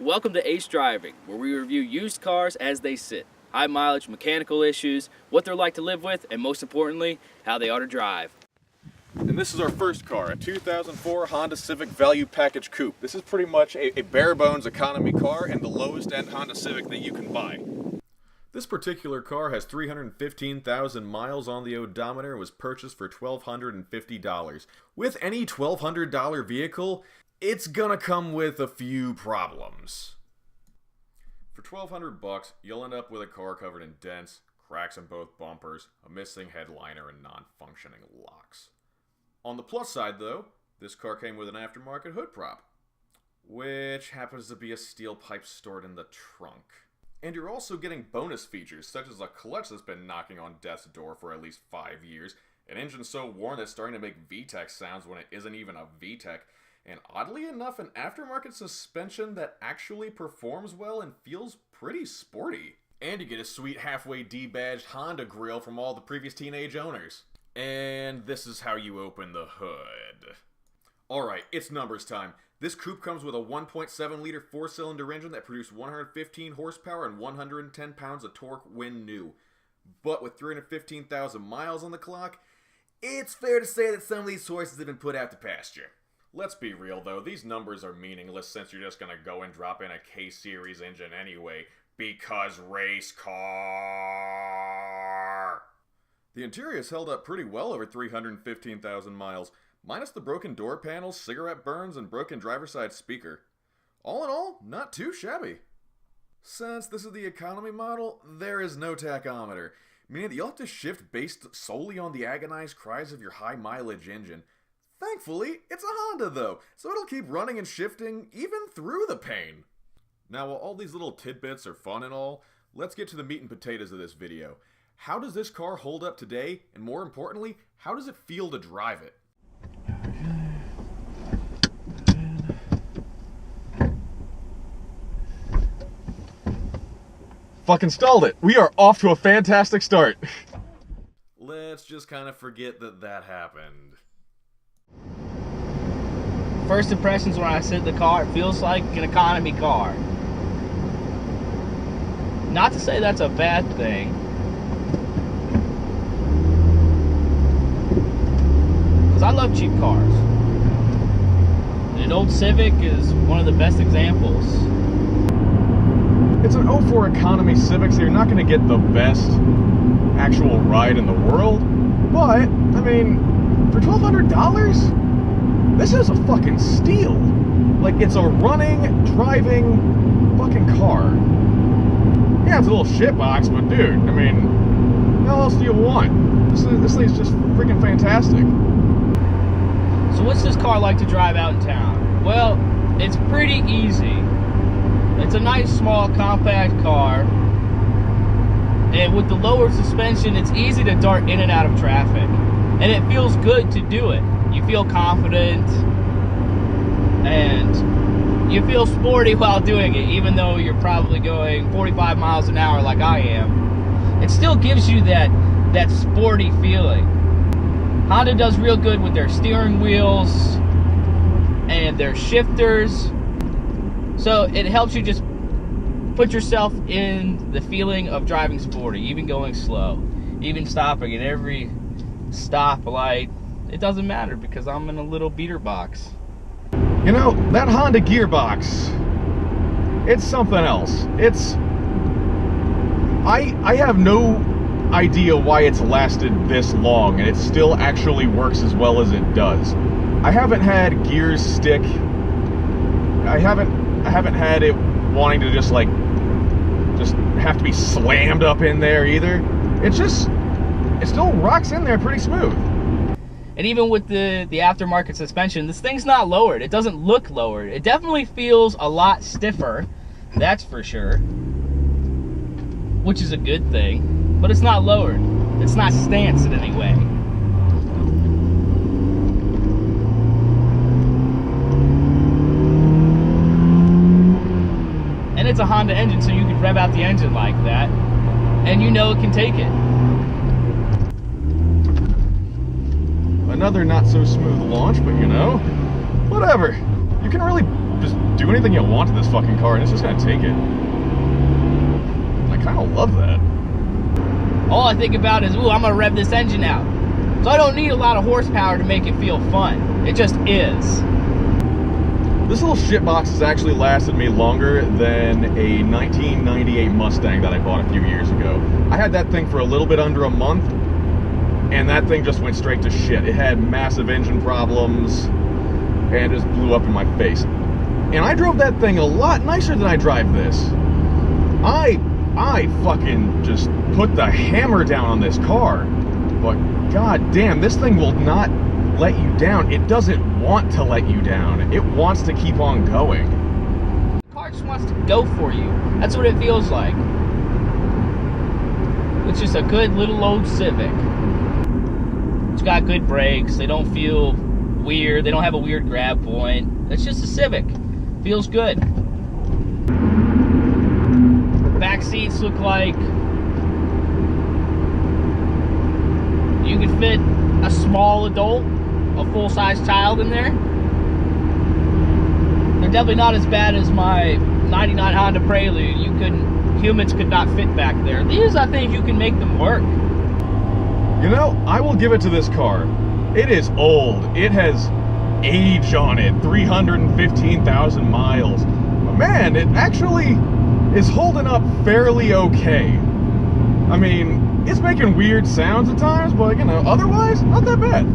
Welcome to Ace Driving, where we review used cars as they sit. High mileage, mechanical issues, what they're like to live with, and most importantly, how they ought to drive. And this is our first car, a 2004 Honda Civic Value Package Coupe. This is pretty much a bare bones economy car and the lowest end Honda Civic that you can buy. This particular car has 315,000 miles on the odometer and was purchased for $1,250. With any $1,200 vehicle, it's gonna come with a few problems. For $1,200, you'll end up with a car covered in dents, cracks in both bumpers, a missing headliner, and non-functioning locks. On the plus side, though, this car came with an aftermarket hood prop, which happens to be a steel pipe stored in the trunk. And you're also getting bonus features, such as a clutch that's been knocking on death's door for at least 5 years, an engine so worn that it's starting to make VTEC sounds when it isn't even a VTEC, and oddly enough, an aftermarket suspension that actually performs well and feels pretty sporty. And you get a sweet halfway debadged Honda grille from all the previous teenage owners. And this is how you open the hood. Alright, it's numbers time. This coupe comes with a 1.7 liter 4-cylinder engine that produced 115 horsepower and 110 pounds of torque when new. But with 315,000 miles on the clock, it's fair to say that some of these horses have been put out to pasture. Let's be real though, these numbers are meaningless since you're just gonna go and drop in a K-Series engine anyway, because race car! The interior has held up pretty well over 315,000 miles, minus the broken door panels, cigarette burns, and broken driver's side speaker. All in all, not too shabby. Since this is the economy model, there is no tachometer, meaning that you'll have to shift based solely on the agonized cries of your high mileage engine. Thankfully, it's a Honda though, so it'll keep running and shifting even through the pain. Now while all these little tidbits are fun and all, let's get to the meat and potatoes of this video. How does this car hold up today, and more importantly, how does it feel to drive it? Fucking stalled it. We are off to a fantastic start. Let's just kind of forget that happened. First impressions when I sit in the car, it feels like an economy car. Not to say that's a bad thing. Because I love cheap cars. And an old Civic is one of the best examples. It's an 04 economy Civic, so you're not going to get the best actual ride in the world. But, I mean, for $1,200, this is a fucking steal. Like, it's a running, driving fucking car. Yeah, it's a little shitbox, but dude, I mean, what else do you want? This thing's just freaking fantastic. So what's this car like to drive out in town? Well, it's pretty easy. It's a nice, small, compact car. And with the lower suspension, it's easy to dart in and out of traffic. And it feels good to do it. You feel confident. And you feel sporty while doing it, even though you're probably going 45 miles an hour like I am. It still gives you that sporty feeling. Honda does real good with their steering wheels and their shifters. So it helps you just put yourself in the feeling of driving sporty, even going slow, even stopping at every stoplight. It doesn't matter because I'm in a little beater box. You know, that Honda gearbox, it's something else. I have no idea why it's lasted this long and it still actually works as well as it does. I haven't had gears stick. I haven't had it wanting to just have to be slammed up in there either. It still rocks in there pretty smooth. And even with the aftermarket suspension, this thing's not lowered. It doesn't look lowered. It definitely feels a lot stiffer, that's for sure, which is a good thing. But it's not lowered. It's not stanced in any way. And it's a Honda engine, so you can rev out the engine like that, and you know it can take it. Another not so smooth launch, but you know, whatever. You can really just do anything you want to this fucking car, and it's just gonna take it. I kind of love that. All I think about is, ooh, I'm gonna rev this engine out. So I don't need a lot of horsepower to make it feel fun. It just is. This little shitbox has actually lasted me longer than a 1998 Mustang that I bought a few years ago. I had that thing for a little bit under a month, and that thing just went straight to shit. It had massive engine problems, and it just blew up in my face. And I drove that thing a lot nicer than I drive this. I fucking just put the hammer down on this car, but god damn, this thing will not let you down. It doesn't want to let you down. It wants to keep on going. The car just wants to go for you. That's what it feels like. It's just a good little old Civic. It's got good brakes. They don't feel weird. They don't have a weird grab point. It's just a Civic. Feels good. Back seats look like you could fit a small adult, a full-size child in there. They're definitely not as bad as my 99 Honda Prelude. Humans could not fit back there. These, I think you can make them work. You know, I will give it to this car. It is old. It has age on it, 315,000 miles. But man, it actually is holding up fairly okay. I mean, it's making weird sounds at times, but you know, otherwise, not that bad.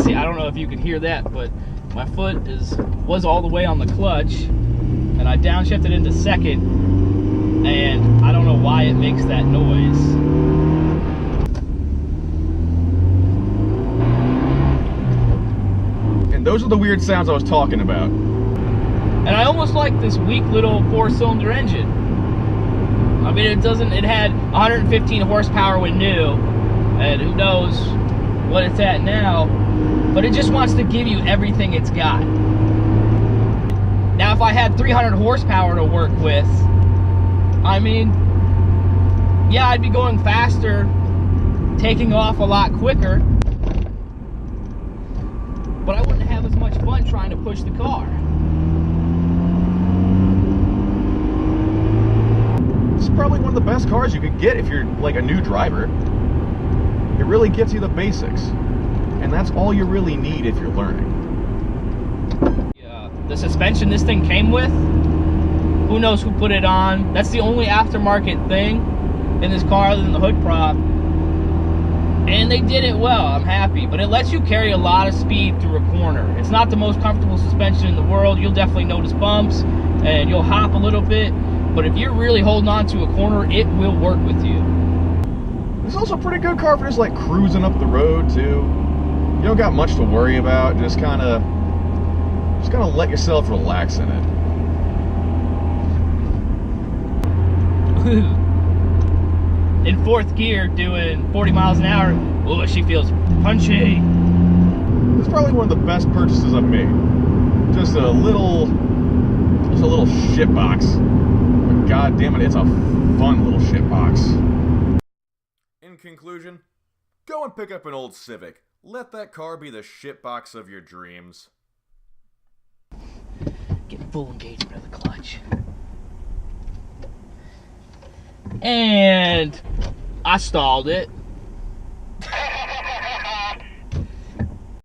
See, I don't know if you can hear that, but my foot was all the way on the clutch, and I downshifted into second, and I don't know why it makes that noise. And those are the weird sounds I was talking about. And I almost like this weak little 4-cylinder engine. I mean, it had 115 horsepower when new, and who knows what it's at now, but it just wants to give you everything it's got. Now, if I had 300 horsepower to work with, I mean, yeah, I'd be going faster, taking off a lot quicker, but I wouldn't have as much fun trying to push the car. This is probably one of the best cars you could get if you're like a new driver. It really gets you the basics, and that's all you really need if you're learning. Yeah, the suspension this thing came with, who knows who put it on. That's the only aftermarket thing in this car other than the hood prop. And they did it well, I'm happy. But it lets you carry a lot of speed through a corner. It's not the most comfortable suspension in the world. You'll definitely notice bumps, and you'll hop a little bit. But if you're really holding on to a corner, it will work with you. It's also a pretty good car for just like cruising up the road too. You don't got much to worry about. Just kind of let yourself relax in it. In fourth gear, doing 40 miles an hour, oh, she feels punchy. This is probably one of the best purchases I've made. Just a little shitbox. But god damn it, it's a fun little shitbox. In conclusion, go and pick up an old Civic. Let that car be the shitbox of your dreams. Get full engagement of the clutch. And I stalled it.